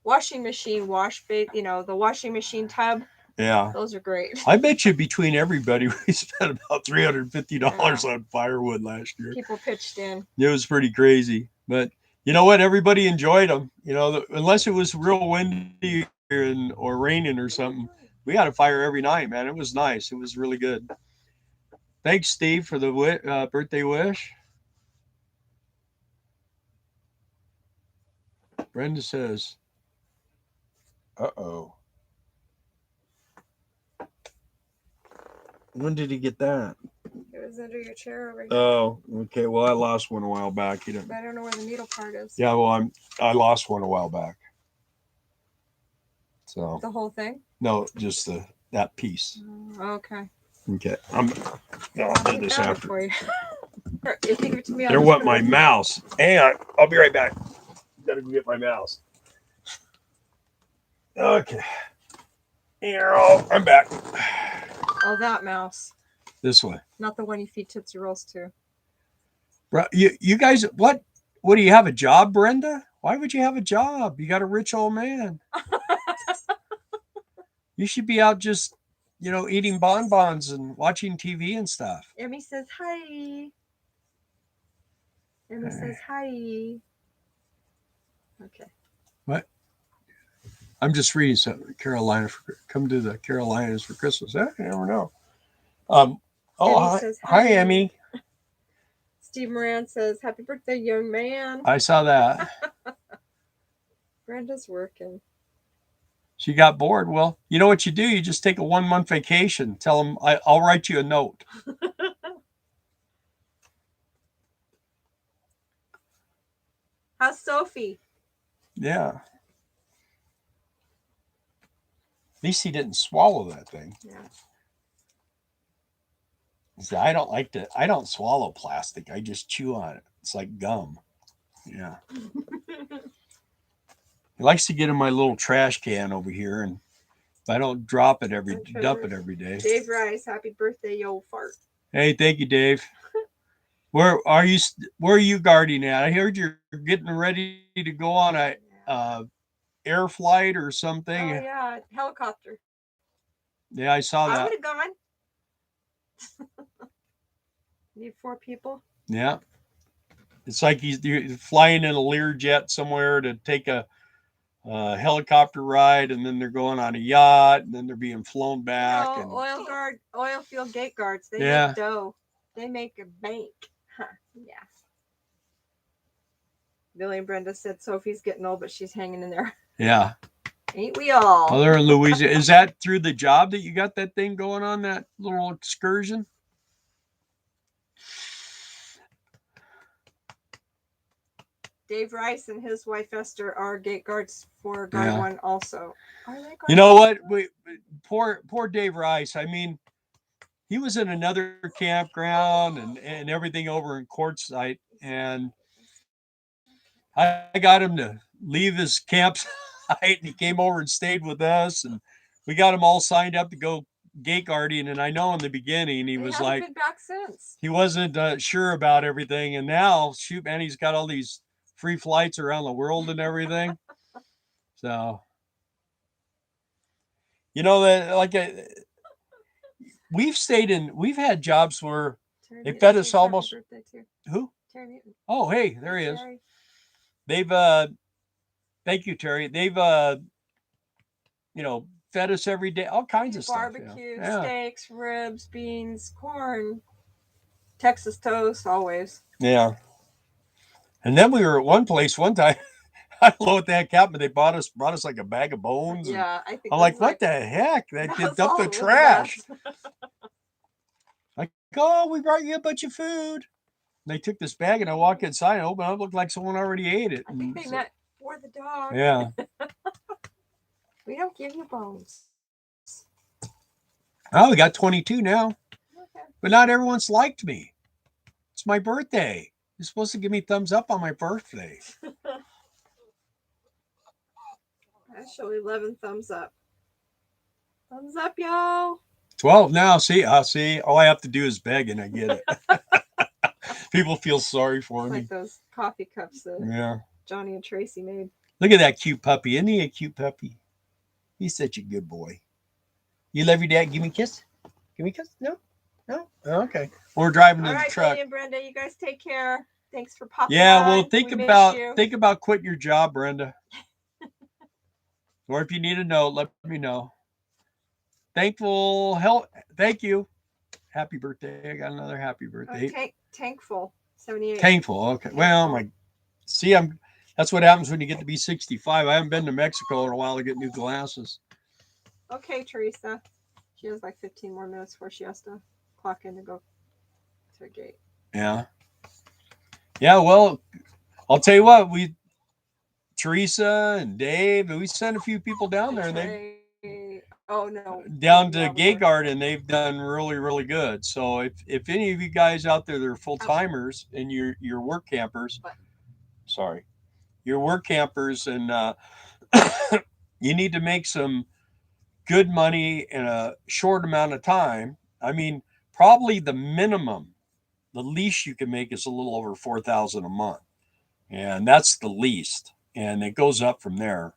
[SPEAKER 2] washing machine the washing machine tub.
[SPEAKER 1] Yeah,
[SPEAKER 2] those are great.
[SPEAKER 1] I bet you between everybody we spent about $350 on firewood last year.
[SPEAKER 2] People pitched in.
[SPEAKER 1] It was pretty crazy, but you know what? Everybody enjoyed them. Unless it was real windy or raining or something, we had a fire every night, man. It was nice. It was really good. Thanks, Steve, for the birthday wish. Brenda says, uh-oh. When did he get that?
[SPEAKER 2] It was under your chair over here.
[SPEAKER 1] Oh, okay. Well, I lost one a while back.
[SPEAKER 2] I don't know where the needle part is.
[SPEAKER 1] Yeah, well, I lost one a while back. So
[SPEAKER 2] the whole thing?
[SPEAKER 1] No, just that piece.
[SPEAKER 2] Okay.
[SPEAKER 1] Okay. I'll do this after.
[SPEAKER 2] For you. You give it to me.
[SPEAKER 1] There went my mouse. Hang on. I'll be right back. Gotta go get my mouse. Okay. Here, I'm back.
[SPEAKER 2] Oh, that mouse.
[SPEAKER 1] This one.
[SPEAKER 2] Not the one you feed Tootsie Rolls to.
[SPEAKER 1] Bro, you guys, what do you have a job, Brenda? Why would you have a job? You got a rich old man. You should be out just, eating bonbons and watching TV and stuff.
[SPEAKER 2] Emmy says hi. Says hi. Okay.
[SPEAKER 1] What? I'm just reading something. Carolina, come to the Carolinas for Christmas. You never know. Oh,
[SPEAKER 2] Emmy
[SPEAKER 1] hi,
[SPEAKER 2] says,
[SPEAKER 1] hi,
[SPEAKER 2] happy.
[SPEAKER 1] Emmy.
[SPEAKER 2] Steve Moran says, happy birthday, young man.
[SPEAKER 1] I saw that.
[SPEAKER 2] Brenda's working.
[SPEAKER 1] She got bored. Well, you know what you do? You just take a 1-month vacation. Tell them I'll write you a note.
[SPEAKER 2] How's Sophie?
[SPEAKER 1] Yeah. At least he didn't swallow that thing.
[SPEAKER 2] Yeah.
[SPEAKER 1] See, I don't swallow plastic. I just chew on it. It's like gum. Yeah. He likes to get in my little trash can over here, and if I don't dump it every day.
[SPEAKER 2] Dave Rice, happy birthday, you old fart.
[SPEAKER 1] Hey, thank you, Dave. Where are you guarding at? I heard you're getting ready to go on a air flight or something.
[SPEAKER 2] Oh yeah, helicopter.
[SPEAKER 1] Yeah, I saw that.
[SPEAKER 2] I would have gone. Need 4 people.
[SPEAKER 1] Yeah. It's like he's flying in a Learjet somewhere to take a helicopter ride, and then they're going on a yacht, and then they're being flown back.
[SPEAKER 2] No,
[SPEAKER 1] and
[SPEAKER 2] oil field gate guards. They
[SPEAKER 1] Yeah.
[SPEAKER 2] make dough. They make a bank. Huh. Yeah. Billy and Brenda said Sophie's getting old, but she's hanging in there.
[SPEAKER 1] Yeah.
[SPEAKER 2] Ain't we all?
[SPEAKER 1] Well, they're in Louisiana. Is that through the job that you got that thing going on, that little excursion?
[SPEAKER 2] Dave Rice and his wife Esther are gate guards for Guard 1 also. Are they guard
[SPEAKER 1] You know what? Poor Dave Rice. I mean, he was in another campground and everything over in Quartzsite, and I got him to leave his campsite, and he came over and stayed with us, and we got him all signed up to go gate guarding. And I know in the beginning he was like,
[SPEAKER 2] been back since.
[SPEAKER 1] He wasn't sure about everything, and now, shoot, man, he's got all these free flights around the world and everything. So, you know that we've had jobs where they fed us almost. Who?
[SPEAKER 2] Terry Newton.
[SPEAKER 1] Oh, hey, there he is. They've thank you, Terry. They've fed us every day, all kinds of stuff.
[SPEAKER 2] Barbecue, steaks, ribs, beans, corn, Texas toast, always.
[SPEAKER 1] Yeah. And then we were at one place one time. I don't know what that happened. They brought us like a bag of bones.
[SPEAKER 2] Yeah, I think
[SPEAKER 1] I'm like, what the heck? They dumped the trash. Like, oh, we brought you a bunch of food. And they took this bag, and I walked inside and opened it up. It looked like someone already ate it.
[SPEAKER 2] I think they meant for the dog.
[SPEAKER 1] Yeah.
[SPEAKER 2] We don't give you bones.
[SPEAKER 1] Oh, we got 22 now.
[SPEAKER 2] Okay.
[SPEAKER 1] But not everyone's liked me. It's my birthday. You're supposed to give me thumbs up on my birthday.
[SPEAKER 2] I show 11 thumbs up. Thumbs up, y'all.
[SPEAKER 1] 12 now. See. All I have to do is beg, and I get it. People feel sorry for me.
[SPEAKER 2] Like those coffee cups that Johnny and Tracy made.
[SPEAKER 1] Look at that cute puppy. Isn't he a cute puppy? He's such a good boy. You love your dad? Give me a kiss. Give me a kiss. No? Oh, okay. We're driving in the truck.
[SPEAKER 2] Billy and Brenda, you guys take care. Thanks for popping
[SPEAKER 1] Yeah,
[SPEAKER 2] on.
[SPEAKER 1] well, think about quitting your job, Brenda. Or if you need a note, let me know. Thank you. Happy birthday. I got another happy birthday.
[SPEAKER 2] Tankful. 78.
[SPEAKER 1] Tankful. Okay. Well, that's what happens when you get to be 65. I haven't been to Mexico in a while to get new glasses.
[SPEAKER 2] Okay, Teresa. She has like 15 more minutes before she has to clock in to go to a gate.
[SPEAKER 1] Yeah. Yeah, well, I'll tell you what, Teresa and Dave, we sent a few people down there, and down to gate guard, and they've done really, really good. So if any of you guys out there that are full timers and you're work campers, and you need to make some good money in a short amount of time. I mean, probably the least you can make is a little over $4,000 a month, and that's the least, and it goes up from there.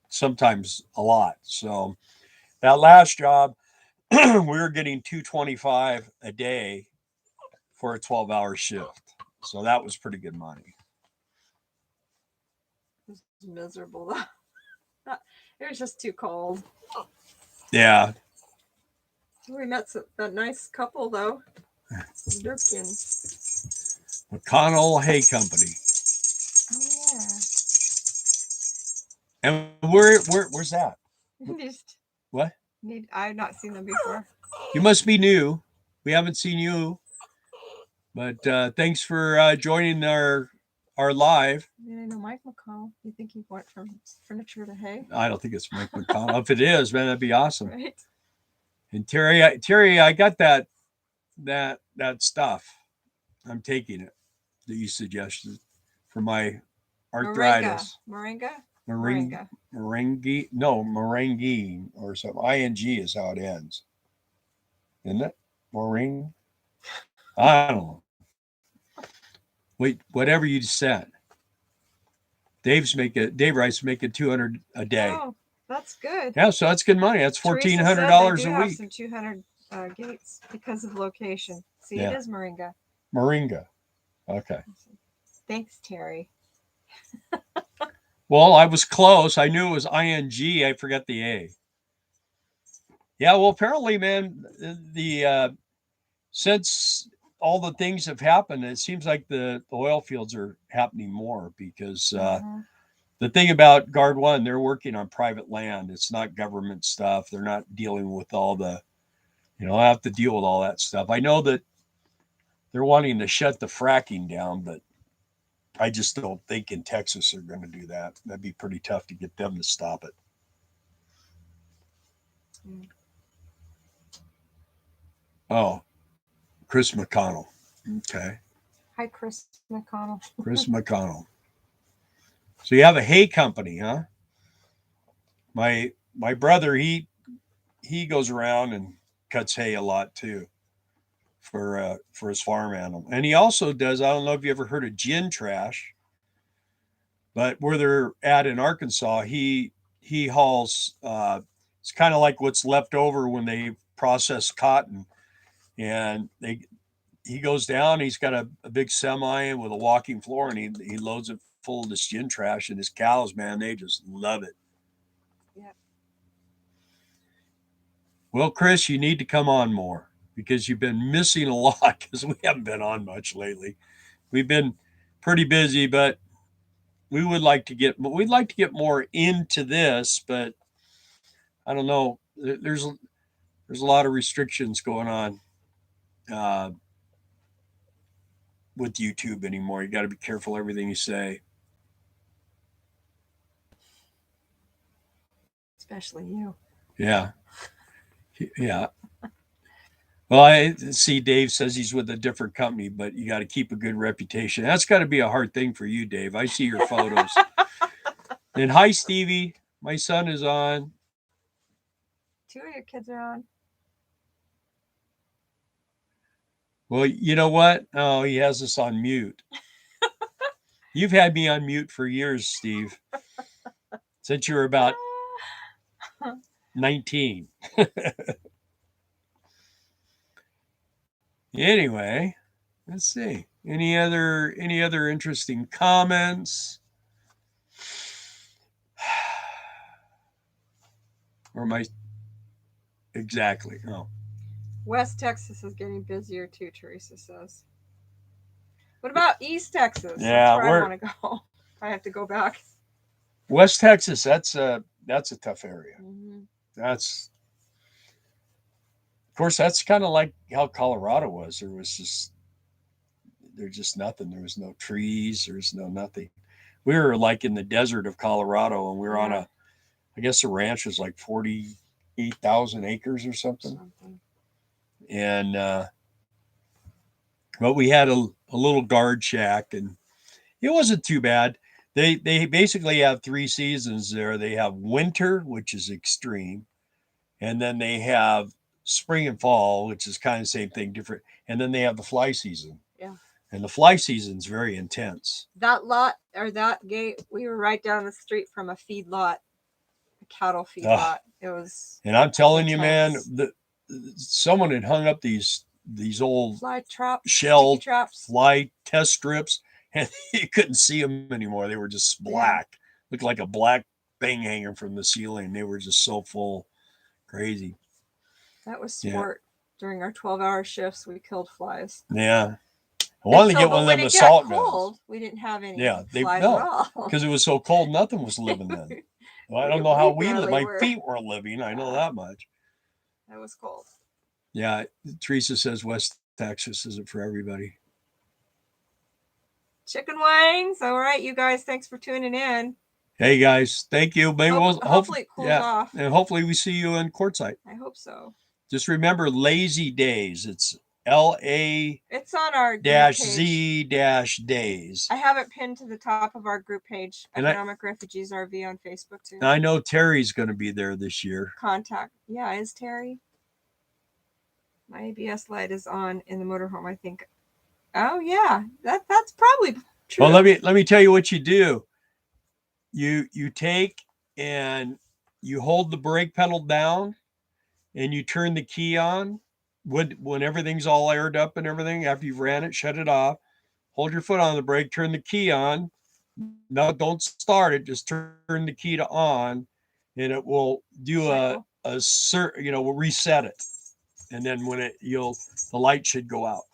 [SPEAKER 1] Sometimes a lot. So that last job, we were getting $225 a day for a 12-hour shift. So that was pretty good money.
[SPEAKER 2] It was miserable though. It It was just too cold.
[SPEAKER 1] Yeah.
[SPEAKER 2] We met that nice couple though. Durkin.
[SPEAKER 1] McConnell Hay Company.
[SPEAKER 2] Oh
[SPEAKER 1] And where's that?
[SPEAKER 2] yeah.
[SPEAKER 1] What?
[SPEAKER 2] I've not seen them before.
[SPEAKER 1] You must be new. We haven't seen you. But thanks for joining our live.
[SPEAKER 2] I know Mike McConnell. You think he went from furniture to hay?
[SPEAKER 1] I don't think it's Mike McConnell. If it is, man, that'd be awesome.
[SPEAKER 2] Right.
[SPEAKER 1] And Terry, I got that stuff. I'm taking it that you suggested for my arthritis.
[SPEAKER 2] Moringa.
[SPEAKER 1] Meringue. No, meringue or something. ING is how it ends. Isn't it? Meringue? I don't know. Wait, whatever you said. Dave Rice making $200 a day.
[SPEAKER 2] Oh, that's good.
[SPEAKER 1] Yeah, so that's good money. That's $1,400 a week.
[SPEAKER 2] Have some 200 gates because of location. See, yeah. It is Moringa.
[SPEAKER 1] Moringa. Okay.
[SPEAKER 2] Thanks, Terry.
[SPEAKER 1] Well, I was close. I knew it was ING. I forgot the A. Yeah, well, apparently, man, the since all the things have happened, it seems like the oil fields are happening more because the thing about Guard One, they're working on private land. It's not government stuff. They're not dealing with all the, I have to deal with all that stuff. I know that they're wanting to shut the fracking down, but I just don't think in Texas they're going to do that. That'd be pretty tough to get them to stop it. Oh, Chris McConnell. Okay.
[SPEAKER 2] Hi, Chris McConnell.
[SPEAKER 1] Chris McConnell. So you have a hay company, huh? My brother, he goes around and cuts hay a lot too for his farm animal. And he also does, I don't know if you ever heard of gin trash, but where they're at in Arkansas, he hauls it's kind of like what's left over when they process cotton. And he goes down, he's got a big semi with a walking floor, and he loads it full of this gin trash, and his cows, man, they just love it.
[SPEAKER 2] Yeah.
[SPEAKER 1] Well, Chris, you need to come on more because you've been missing a lot because we haven't been on much lately. We've been pretty busy, but we'd like to get more into this, but I don't know. There's a lot of restrictions going on with YouTube anymore. You got to be careful everything you say.
[SPEAKER 2] Especially you.
[SPEAKER 1] Yeah. Yeah. Well, I see Dave says he's with a different company, but you got to keep a good reputation. That's got to be a hard thing for you, Dave. I see your photos. And hi, Stevie. My son is on.
[SPEAKER 2] 2 of your kids are on.
[SPEAKER 1] Well, you know what? Oh, he has us on mute. You've had me on mute for years, Steve. Since you were about 19. Anyway, let's see. Any other interesting comments? Or am I exactly? Oh.
[SPEAKER 2] West Texas is getting busier too, Teresa says. What about East Texas?
[SPEAKER 1] Yeah,
[SPEAKER 2] that's where I want to go. I have to go back.
[SPEAKER 1] West Texas, that's a tough area.
[SPEAKER 2] Mm-hmm.
[SPEAKER 1] Of course, that's kind of like how Colorado was. There's just nothing. There was no trees. There's no nothing. We were like in the desert of Colorado, and we were on I guess the ranch was like 48,000 acres or something. And but we had a little guard shack, and it wasn't too bad. They basically have 3 seasons there. They have winter, which is extreme, and then they have spring and fall, which is kind of the same thing, different. And then they have the fly season.
[SPEAKER 2] Yeah.
[SPEAKER 1] And the fly season is very intense.
[SPEAKER 2] That lot or that gate, we were right down the street from a feed lot, a cattle feed lot. It was. And
[SPEAKER 1] I'm telling you, man, someone had hung up these old
[SPEAKER 2] fly traps,
[SPEAKER 1] shell fly test strips, and you couldn't see them anymore. They were just black. Looked like a black thing hanging from the ceiling. They were just so full. Crazy.
[SPEAKER 2] That was sport. During our 12-hour shifts, we killed flies.
[SPEAKER 1] Yeah. I wanted to get one of them assault guns.
[SPEAKER 2] We didn't have any
[SPEAKER 1] flies
[SPEAKER 2] at all.
[SPEAKER 1] Because it was so cold, nothing was living then. Well, I don't know how we lived. My feet were living. I know that much.
[SPEAKER 2] That was cold.
[SPEAKER 1] Yeah. Teresa says West Texas isn't for everybody.
[SPEAKER 2] Chicken wings. All right, you guys. Thanks for tuning in.
[SPEAKER 1] Hey guys, thank you. Maybe
[SPEAKER 2] hopefully it cools off.
[SPEAKER 1] And hopefully we see you in Quartzsite.
[SPEAKER 2] I hope so.
[SPEAKER 1] Just remember Lazy Days. It's LA.
[SPEAKER 2] It's on our
[SPEAKER 1] -Z days.
[SPEAKER 2] I have it pinned to the top of our group page, Economic Refugees RV on Facebook too.
[SPEAKER 1] I know Terry's going to be there this year.
[SPEAKER 2] Contact. Yeah, is Terry? My ABS light is on in the motorhome, I think. Oh yeah, that's probably true.
[SPEAKER 1] Well, let me tell you what you do. You take and you hold the brake pedal down and you turn the key on when everything's all aired up and everything. After you've ran it, shut it off, hold your foot on the brake, turn the key on. No, don't start it, just turn the key to on, and it will do we'll reset it. And then when the light should go out.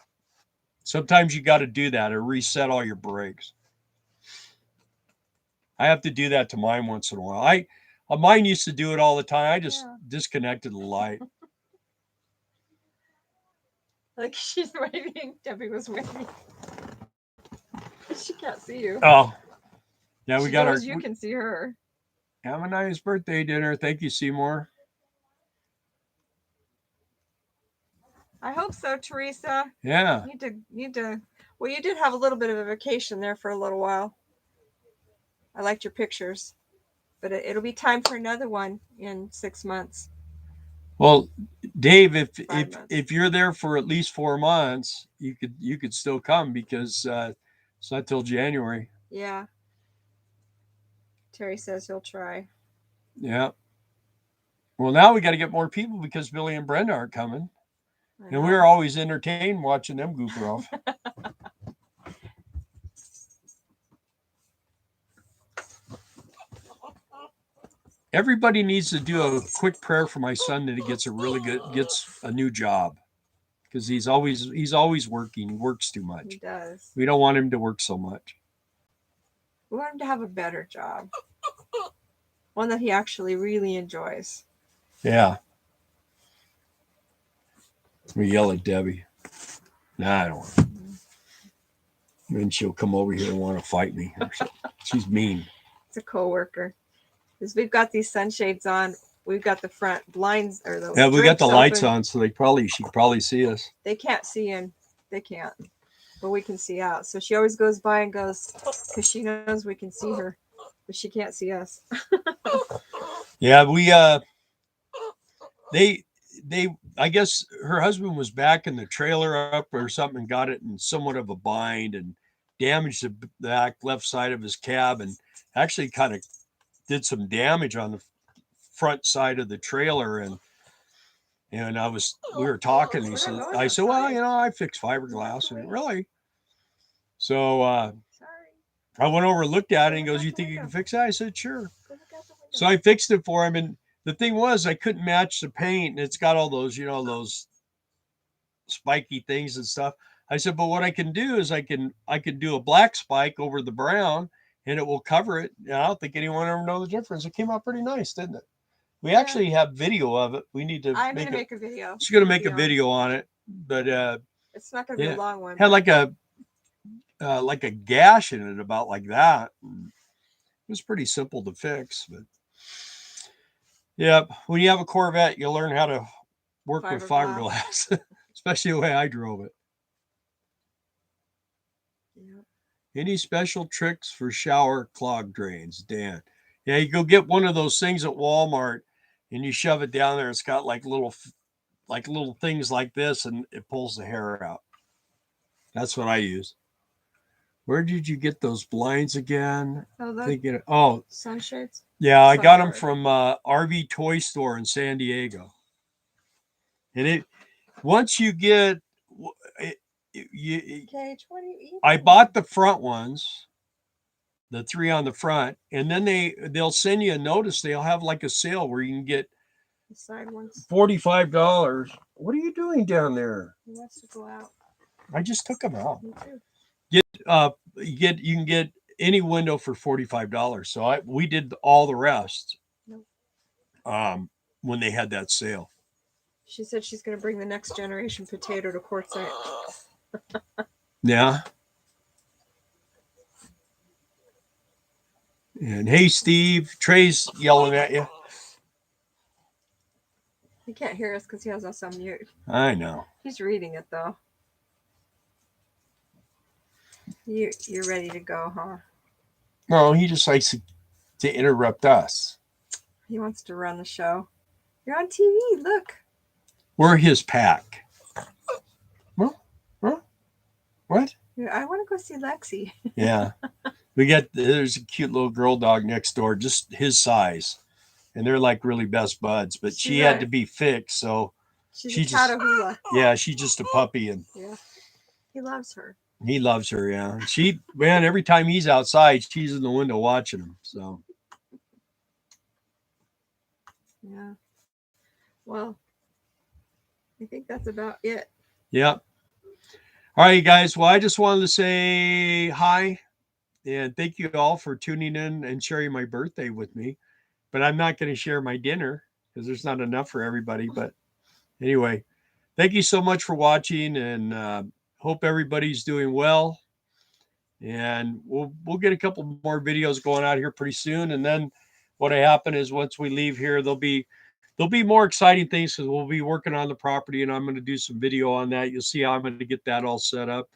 [SPEAKER 1] Sometimes you got to do that or reset all your brakes. I have to do that to mine once in a while. Mine used to do it all the time. I just disconnected the light.
[SPEAKER 2] Like she's waiting. Debbie was waiting. She can't see you.
[SPEAKER 1] Oh, yeah, we got our.
[SPEAKER 2] You can see her.
[SPEAKER 1] Have a nice birthday dinner. Thank you, Seymour.
[SPEAKER 2] I hope so, Teresa.
[SPEAKER 1] Yeah.
[SPEAKER 2] You did. Well, you did have a little bit of a vacation there for a little while. I liked your pictures, but it'll be time for another one in 6 months.
[SPEAKER 1] Well, Dave, if you're there for at least 4 months, you could still come because it's not till January.
[SPEAKER 2] Yeah. Terry says he'll try.
[SPEAKER 1] Yeah. Well, now we got to get more people because Billy and Brenda aren't coming, and we were always entertained watching them goof off. Everybody needs to do a quick prayer for my son that he gets a new job, because he's always working. He works too much.
[SPEAKER 2] He does.
[SPEAKER 1] We don't want him to work so much.
[SPEAKER 2] We want him to have a better job, one that he actually really enjoys.
[SPEAKER 1] Yeah. We yell at Debbie. Nah, I don't want to. Then she'll come over here and want to fight me. She's mean.
[SPEAKER 2] It's a coworker. Because we've got these sunshades on. We've got the front blinds or those. Yeah,
[SPEAKER 1] we got the lights on, so she could probably see us.
[SPEAKER 2] They can't see in. They can't. But we can see out. So she always goes by and goes, because she knows we can see her, but she can't see us.
[SPEAKER 1] Yeah, I guess her husband was backing the trailer up or something and got it in somewhat of a bind and damaged the back left side of his cab and actually kind of did some damage on the front side of the trailer. And we were talking. And I said, well, I fix fiberglass. And really? So I went over and looked at it and he goes, you think you can fix that? I said, sure. So I fixed it for him. And the thing was, I couldn't match the paint. And it's got all those, those spiky things and stuff. I said, but what I can do is I can do a black spike over the brown and it will cover it. And I don't think anyone ever know the difference. It came out pretty nice, didn't it? We actually have video of it. We need to make a video. She's going to make a video on it, but
[SPEAKER 2] it's not going to be a long one.
[SPEAKER 1] Had like a gash in it about like that. It was pretty simple to fix, but yeah, when you have a Corvette, you'll learn how to work with fiberglass, especially the way I drove it. Yep. Any special tricks for shower clog drains, Dan? Yeah, you go get one of those things at Walmart and you shove it down there. It's got like little things like this and it pulls the hair out. That's what I use. Where did you get those blinds again?
[SPEAKER 2] Sunshades?
[SPEAKER 1] Yeah, I got them from RV Toy Store in San Diego. And once you get... I bought the front ones the 3 on the front, and then they'll send you a notice. They'll have like a sale where you can get
[SPEAKER 2] The side ones.
[SPEAKER 1] $45. What are you doing down there?
[SPEAKER 2] He wants to go out.
[SPEAKER 1] I just took them out.
[SPEAKER 2] Me too.
[SPEAKER 1] You can get any window for $45. So we did all the rest.
[SPEAKER 2] Nope.
[SPEAKER 1] When they had that sale.
[SPEAKER 2] She said she's going to bring the next generation potato to Quartzsite.
[SPEAKER 1] Yeah. And hey, Steve, Trey's yelling at you.
[SPEAKER 2] He can't hear us because he has us on mute.
[SPEAKER 1] I know.
[SPEAKER 2] He's reading it though. You're ready to go, huh?
[SPEAKER 1] No, he just likes to interrupt us.
[SPEAKER 2] He wants to run the show. You're on TV. Look.
[SPEAKER 1] We're his pack. Huh? What?
[SPEAKER 2] I want to go see Lexi.
[SPEAKER 1] Yeah. There's a cute little girl dog next door, just his size. And they're like really best buds, but she had to be fixed. So
[SPEAKER 2] she's a Catahoula.
[SPEAKER 1] Yeah, she's just a puppy. And
[SPEAKER 2] yeah, he loves her.
[SPEAKER 1] He loves her, yeah. Every time he's outside, she's in the window watching him. So
[SPEAKER 2] yeah. Well, I think that's about it.
[SPEAKER 1] Yep. All right, guys. Well, I just wanted to say hi and thank you all for tuning in and sharing my birthday with me. But I'm not going to share my dinner because there's not enough for everybody. But anyway, thank you so much for watching, and hope everybody's doing well. And we'll get a couple more videos going out here pretty soon. And then what'll happen is once we leave here, there'll be more exciting things because we'll be working on the property, and I'm going to do some video on that. You'll see how I'm going to get that all set up.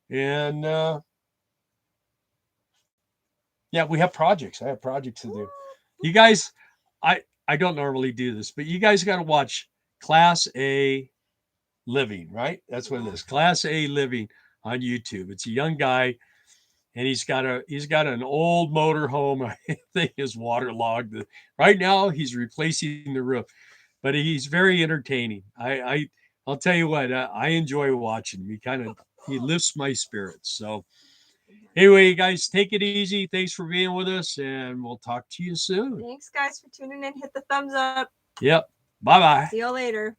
[SPEAKER 1] And yeah, we have projects. I have projects to do. You guys, I don't normally do this, but you guys got to watch Class A Living, right? That's what it is. Class A Living on YouTube. It's a young guy, and he's got an old motor home. I think is waterlogged. Right now, he's replacing the roof, but he's very entertaining. I'll tell you what, I enjoy watching him. He lifts my spirits. So anyway, you guys, take it easy. Thanks for being with us, and we'll talk to you soon.
[SPEAKER 2] Thanks, guys, for tuning in. Hit the thumbs up.
[SPEAKER 1] Yep. Bye-bye.
[SPEAKER 2] See you later.